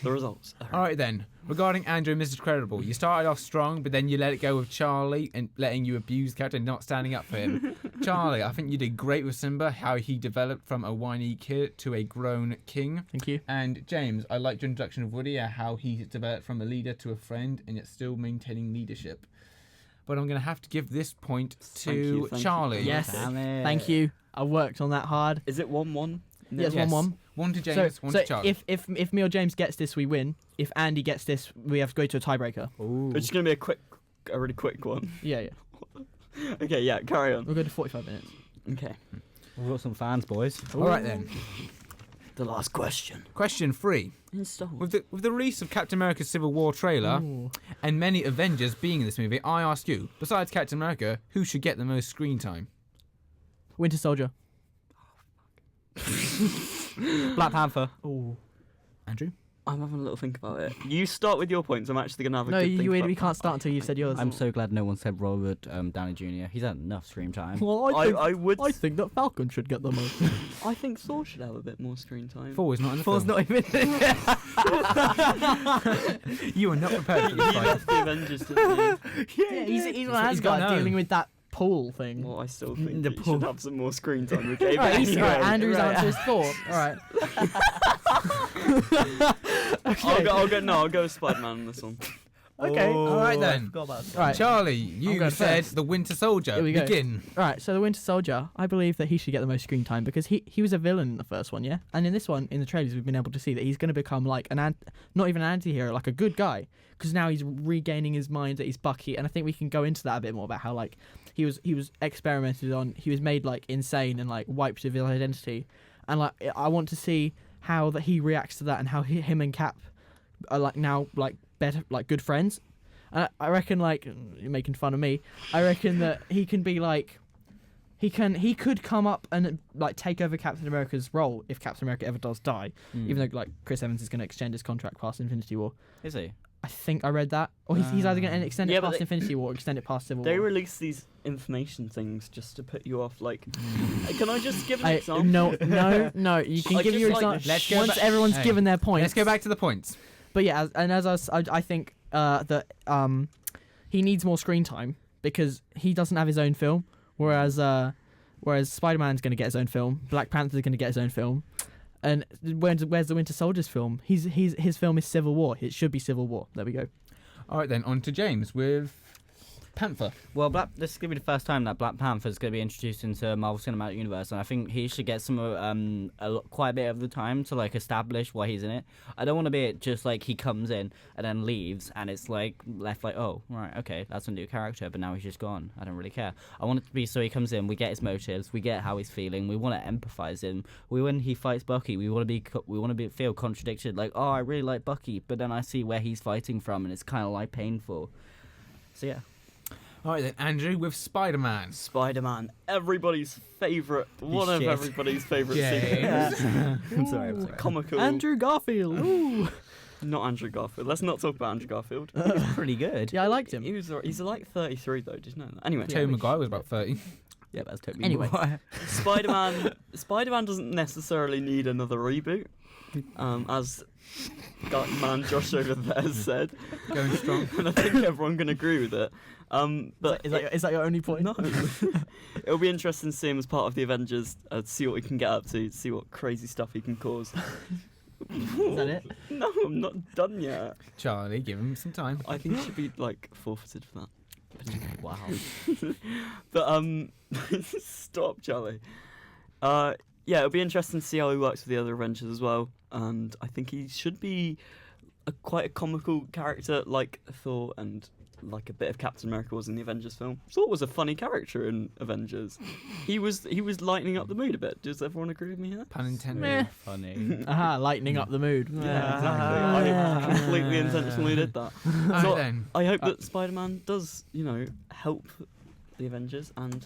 the results. All right then. Regarding Andrew and Mrs. Credible, you started off strong, but then you let it go with Charlie and letting you abuse the character and not standing up for him. Charlie, I think you did great with Simba, how he developed from a whiny kid to a grown king. Thank you. And James, I liked your introduction of Woody, how he developed from a leader to a friend and yet still maintaining leadership. But I'm going to have to give this point to Thank you. Charlie. Yes. Damn it. Thank you. I worked on that hard. Is it 1-1? Yeah, it's Yes. 1-1. One to James, one to Charlie. if me or James gets this, we win. If Andy gets this, we have to go to a tiebreaker. Ooh. It's going to be a really quick one. Yeah. Okay, yeah, carry on. We'll go to 45 minutes. Okay. We've got some fans, boys. All right then. The last question. Question 3. Installed. With the release of Captain America's Civil War trailer Ooh. and many Avengers being in this movie, I ask you, besides Captain America, who should get the most screen time? Winter Soldier. Black Panther. Ooh. Andrew? I'm having a little think about it. You start with your points. I'm actually going to have a No, good think about we can't start until you said yours. I'm so glad no one said Robert Downey Jr. He's had enough screen time. Well, I would. I think that Falcon should get the most. I think Thor should have a bit more screen time. Thor is not in the Thor's film. not even. You are not prepared for He this fight. left the Avengers, didn't he? Yeah, he's He's on got Asgard no. dealing with that pool thing. Well, I still think The he pool. should have some more screen time. We gave Right, it he's, anyway. right, Andrew's Right. answer is Thor. All right. I'll go with Spider-Man on this one. Okay. All right then. Right. Charlie, I'm you going said first. the Winter Soldier. Here we go. Begin. Right, so the Winter Soldier, I believe that he should get the most screen time because he was a villain in the first one, yeah? And in this one, in the trailers, we've been able to see that he's going to become like not even an anti-hero, like a good guy, because now he's regaining his mind that he's Bucky, and I think we can go into that a bit more about how like he was experimented on, he was made like insane and like wiped of his identity, and like I want to see how that he reacts to that and how him and Cap are like now like better, like good friends. And I reckon, like, you're making fun of me. I reckon that he can be like, he could come up and like take over Captain America's role if Captain America ever does die. Even though like Chris Evans is going to extend his contract past Infinity War. Is he? I think I read that, or he's either going to extend Yeah, it but past they- Infinity War or extend it past Civil They War. release these information things just to put you off. Like, can I just give an I, example? no. You can I give just your like- example Let's go once back- everyone's hey, given their points. Let's go back to the points. But yeah, I think he needs more screen time because he doesn't have his own film, whereas Spider-Man's going to get his own film, Black Panther's going to get his own film, and where's the Winter Soldier's film? His film is Civil War. It should be Civil War. There we go. All right then, on to James with Panther. Well, this is going to be the first time that Black Panther is going to be introduced into Marvel Cinematic Universe, and I think he should get some quite a bit of the time to like establish why he's in it. I don't want to be just like he comes in and then leaves, and it's like left like, oh right, okay, that's a new character, but now he's just gone. I don't really care. I want it to be so he comes in, we get his motives, we get how he's feeling, we want to empathize him. When he fights Bucky, we want to feel contradicted, like oh I really like Bucky, but then I see where he's fighting from, and it's kind of like painful. So yeah. All right then, Andrew with Spider-Man. Spider-Man, everybody's favourite, one of shit. everybody's favourite James. superheroes. I'm sorry. Comical. Andrew Garfield. Ooh. Not Andrew Garfield. Let's not talk about Andrew Garfield. He's pretty good. Yeah, I liked him. He's like 33 though. Did you know that? Anyway, Tobey Maguire was about 30. Yeah, that's totally Anyway. Spider-Man doesn't necessarily need another reboot, as man Josh over there said, Going strong. and I think everyone can agree with it. But Is that your only point? no, it'll be interesting to see him as part of the Avengers, see what he can get up to, see what crazy stuff he can cause. Is that it? No, I'm not done yet. Charlie, give him some time. I think he should be like forfeited for that. Wow. But stop, Charlie. Yeah, it'll be interesting to see how he works with the other Avengers as well, and I think he should be quite a comical character like Thor and like a bit of Captain America was in the Avengers film. Thor was a funny character in Avengers. He was lightening up the mood a bit. Does everyone agree with me here? Pun intended. Meh. Funny. Aha, lightening up the mood. Yeah, exactly. I completely intentionally did that. All right So then. I hope that Spider-Man does, help the Avengers and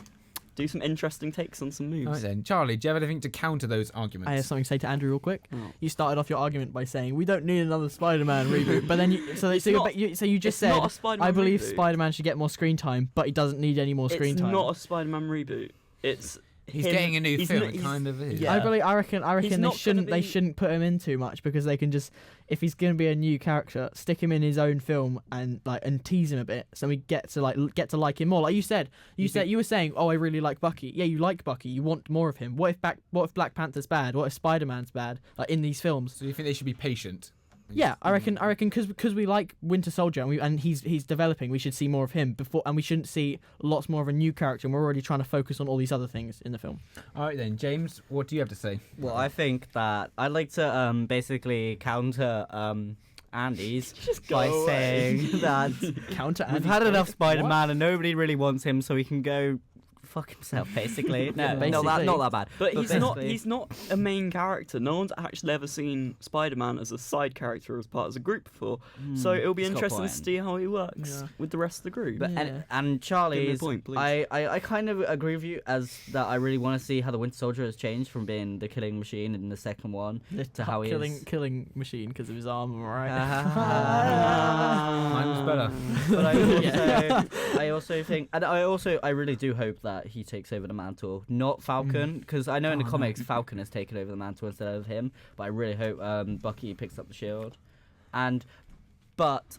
do some interesting takes on some moves. All right then. Charlie, do you have anything to counter those I have arguments? something to say to Andrew real quick. Oh. You started off your argument by saying we don't need another Spider-Man reboot, but then you It's just It's said not a Spider-Man I believe reboot. Spider-Man should get more screen time, but he doesn't need any more screen It's time. not a Spider-Man reboot. It's He's getting a new he's film. n- It he's- kind of is. yeah. I reckon He's they not shouldn't gonna be- they shouldn't put him in too much, because they can just, if he's gonna be a new character, stick him in his own film and tease him a bit, so we get to like him more. Like you said, you were saying, oh, I really like Bucky. Yeah, you like Bucky. You want more of him. What if Black Panther's bad? What if Spider-Man's bad? Like in these films. So you think they should be patient? Yeah, I reckon because we like Winter Soldier and he's developing, we should see more of him before, and we shouldn't see lots more of a new character. And we're already trying to focus on all these other things in the film. All right then, James, what do you have to say? Well, I think that I'd like to basically counter Andy's by go away. saying that Counter. we've had enough Spider-Man and nobody really wants him, so he can go fuck himself, basically. No, Basically. not that bad. But basically- he's not a main character. No one's actually ever seen Spider-Man as a side character or as part of a group before. So it'll be He's got a interesting to point. see how he works Yeah. with the rest of the group. But Yeah. and Charlie's, point, please. I kind of agree with you as that. I really want to see how the Winter Soldier has changed from being the killing machine in the second one to how he is. killing machine because of his arm, right? Mine was better. But I also think, and I really do hope that he takes over the mantle, not Falcon, because I know in the Oh, no. comics Falcon has taken over the mantle instead of him. But I really hope Bucky picks up the shield, but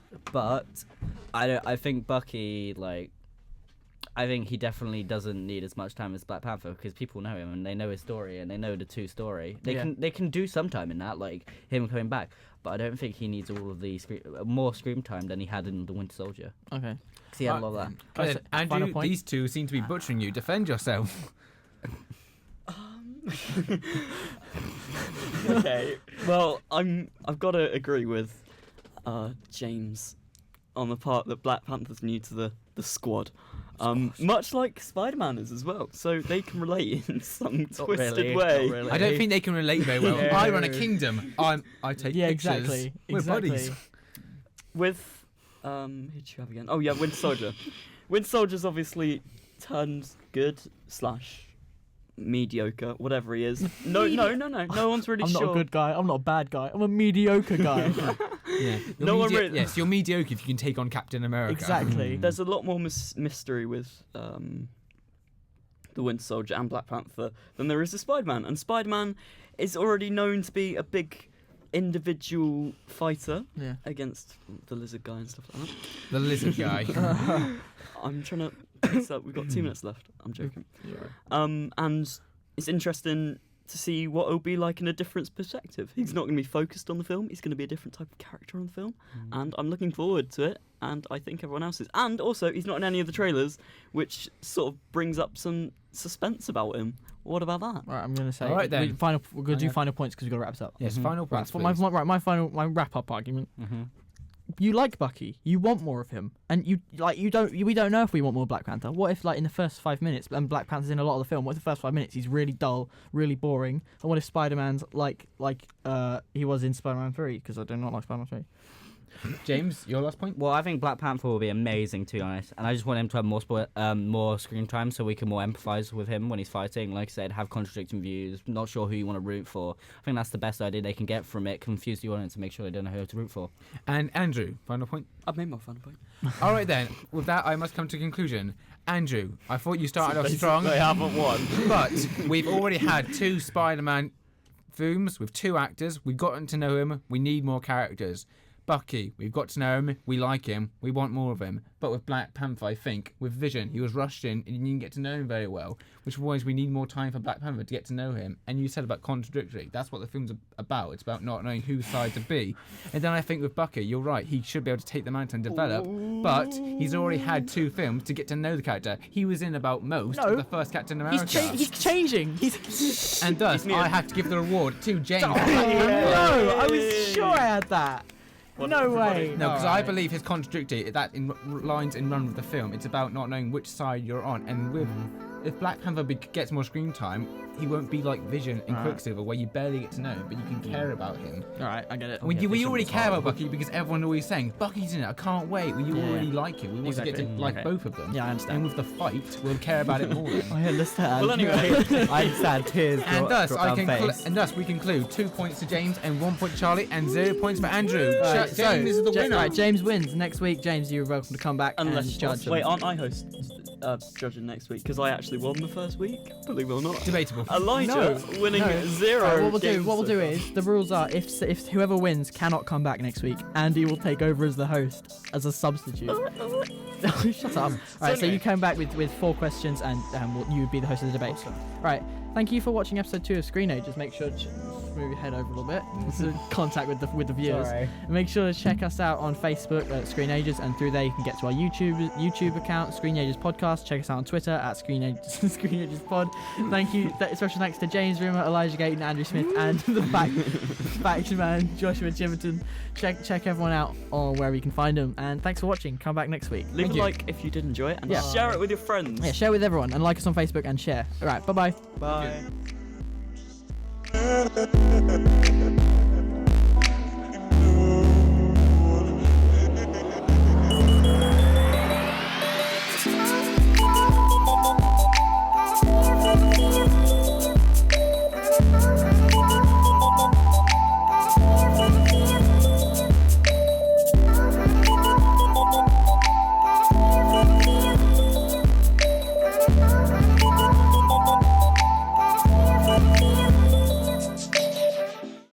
I think Bucky, like, I think he definitely doesn't need as much time as Black Panther, because people know him and they know his story and they know the two story. They can do some time in that, like him coming back. But I don't think he needs all of the more screen time than he had in the Winter Soldier. Okay. Because he had a lot of that. Right then, Final Andrew, point? these two seem to be butchering you. Defend yourself. Okay. Well, I've got to agree with James on the part that Black Panther's new to the squad. Much like Spider-Man is as well, so they can relate in some twisted way. I don't think they can relate very well. No. I run a kingdom. I take Yeah, pictures. exactly. We're buddies. With who did you have again? Oh yeah, Winter Soldier. Winter Soldier's obviously turned good / mediocre, whatever he is. No one's really I'm sure. not a good guy. I'm not a bad guy. I'm a mediocre guy. Yeah. No one really- Yes, you're mediocre if you can take on Captain America. Exactly. There's a lot more mystery with the Winter Soldier and Black Panther than there is with Spider-Man. And Spider-Man is already known to be a big individual fighter Yeah. against the lizard guy and stuff like that. The lizard guy. I'm trying to mix up. We've got 2 minutes left. I'm joking. And it's interesting to see what it'll be like in a different perspective. He's not going to be focused on the film. He's going to be a different type of character on the film. And I'm looking forward to it. And I think everyone else is. And also, he's not in any of the trailers, which sort of brings up some suspense about him. What about that? Right, I'm gonna say. All right, then. We're gonna do final points because we've got to wrap this up. Yes, Mhm. final Right, points, for please. my wrap up argument. You like Bucky. You want more of him, and we don't know if we want more Black Panther. What if, like, in the first 5 minutes, and Black Panther's in a lot of the film, what if the first 5 minutes he's really dull, really boring, and what if Spider-Man's like he was in Spider-Man 3? Because I do not like Spider-Man 3. James, your last point? Well, I think Black Panther will be amazing, to be honest, and I just want him to have more screen time so we can more empathise with him when he's fighting. Like I said, have contradicting views, not sure who you want to root for. I think that's the best idea they can get from it, confuse the audience to make sure they don't know who to root for. And Andrew, final point? I've made my final point. All right then, with that I must come to a conclusion. Andrew, I thought you started off strong, They haven't won. but we've already had 2 Spider-Man films with 2 actors. We've gotten to know him. We need more characters. Bucky, we've got to know him, we like him, we want more of him. But with Black Panther, I think, with Vision, he was rushed in and you didn't get to know him very well, which means we need more time for Black Panther to get to know him. And you said about contradictory, that's what the film's about. It's about not knowing whose side to be. And then I think with Bucky, you're right, he should be able to take the mantle and develop, but he's already had 2 films to get to know the character. He was in about most of the first Captain America. He's changing. And thus, I have to give the reward to James. No, I was sure I had that. No way. No, because I believe his contradictory, that lines in run with the film, it's about not knowing which side you're on. And with if Black Panther gets more screen time, he won't be like Vision and Quicksilver, where you barely get to know him, but you can care about him. Alright, I get it. We already care about Bucky because everyone always saying, Bucky's in it, I can't wait. Well, you already like him. We want to get to like both of them. Yeah, I understand. And with the fight, we'll care about it more then. I understand. Well, anyway. I understand. Tears. And thus, we conclude 2 points to James and 1 point to Charlie and 0 points for Andrew. James is the winner. Right, James wins. Next week, James, you're welcome to come back and judge. Wait, aren't I host? judging next week because I actually won the first week. Believe it or not. Debatable. Elijah winning No. 0. Alright, what games we'll so do far. is the rules are if whoever wins cannot come back next week, Andy will take over as the host as a substitute. Shut up. Alright, so you come back with 4 questions and you would be the host of the debate. Right. Thank you for watching episode 2 of Screenagers. Make sure to move your head over a little bit. So contact with the viewers. Sorry. Make sure to check us out on Facebook at Screenagers, and through there you can get to our YouTube account, Screenagers Podcast. Check us out on Twitter at Screenagers Pod. Thank you. Special thanks to James Rimmer, Elijah Gayton, Andrew Smith, and the back man Joshua Chiverton. Check everyone out on wherever you can find them. And thanks for watching. Come back next week. Leave Thank a you. like if you did enjoy it and Yeah. share it with your friends. Yeah, share with everyone and like us on Facebook and share. All right, bye bye. Bye.